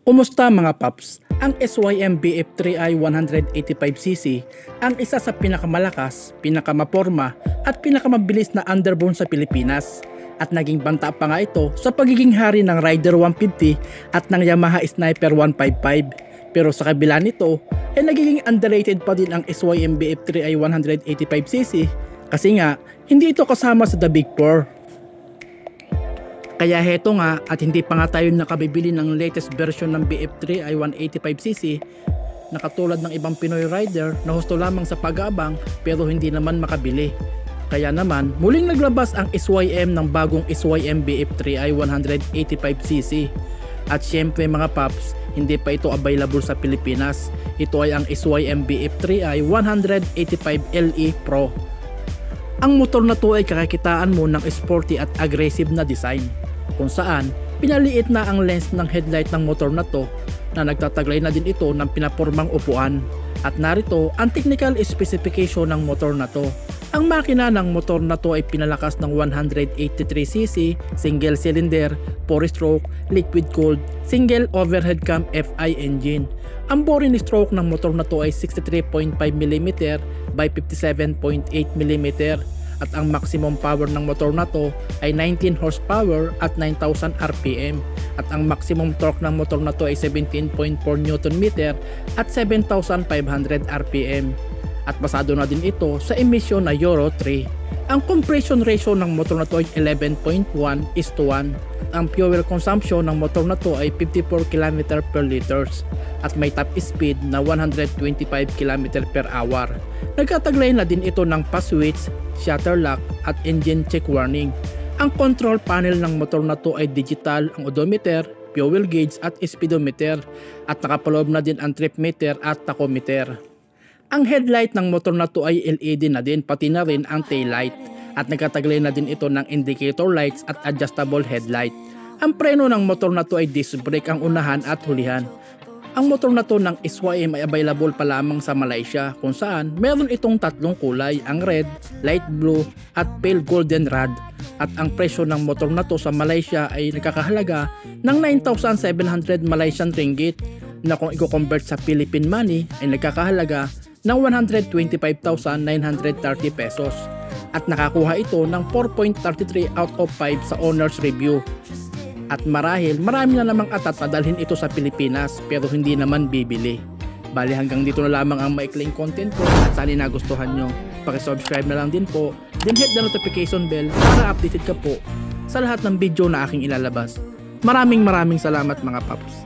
Kumusta mga paps? Ang SYM BF3i 185cc ang isa sa pinakamalakas, pinakamaporma at pinakamabilis na underbone sa Pilipinas. At naging banta pa nga ito sa pagiging hari ng Rider 150 at ng Yamaha Sniper 155. Pero sa kabila nito, ay nagiging underrated pa din ang SYM BF3i 185cc kasi nga hindi ito kasama sa The Big Four. Kaya heto nga at hindi pa nga tayo nakabibili ng latest version ng BF3i 185cc na katulad ng ibang Pinoy rider na husto lamang sa pag-aabang pero hindi naman makabili. Kaya naman muling naglabas ang SYM ng bagong SYM BF3i 185cc. At syempre mga paps, hindi pa ito available sa Pilipinas. Ito ay ang SYM BF3i 185LE Pro. Ang motor na to ay kakakitaan mo ng sporty at aggressive na design, kung saan pinaliit na ang lens ng headlight ng motor na to na nagtataglay na din ito ng pinapormang upuan. At narito ang technical specification ng motor na to. Ang makina ng motor na to ay pinalakas ng 183cc, single cylinder, 4-stroke, liquid cooled, single overhead cam FI engine. Ang boring stroke ng motor na to ay 63.5mm by 57.8mm at ang maximum power ng motor na to ay 19 horsepower at 9,000 RPM at ang maximum torque ng motor na to ay 17.4 Nm at 7,500 RPM. At basado na din ito sa emission na Euro 3. Ang compression ratio ng motor na to ay 11.1:1. Ang fuel consumption ng motor na to ay 54 km per liters at may top speed na 125 km per hour. Nagkataglay na din ito ng pass switch, shutter lock at engine check warning. Ang control panel ng motor na to ay digital, ang odometer, fuel gauge at speedometer at nakapaloob na din ang trip meter at tachometer. Ang headlight ng motor na to ay LED na din, pati na rin ang taillight at nagkataglay na din ito ng indicator lights at adjustable headlight. Ang preno ng motor na to ay disc brake ang unahan at hulihan. Ang motor na to ng SYM ay available pa lamang sa Malaysia kung saan meron itong tatlong kulay, ang red, light blue at pale golden rod. At ang presyo ng motor na to sa Malaysia ay nagkakahalaga ng 9,700 Malaysian ringgit na kung i-convert sa Philippine money ay nagkakahalaga ng 125,930 pesos at nakakuha ito ng 4.33 out of 5 sa owner's review. At marahil marami na namang atat na dalhin ito sa Pilipinas pero hindi naman bibili. Bali hanggang dito na lamang ang maikling content ko at sana nagustuhan nyo. Pakisubscribe na lang din po, then hit the notification bell para updated ka po sa lahat ng video na aking ilalabas. Maraming salamat mga paps.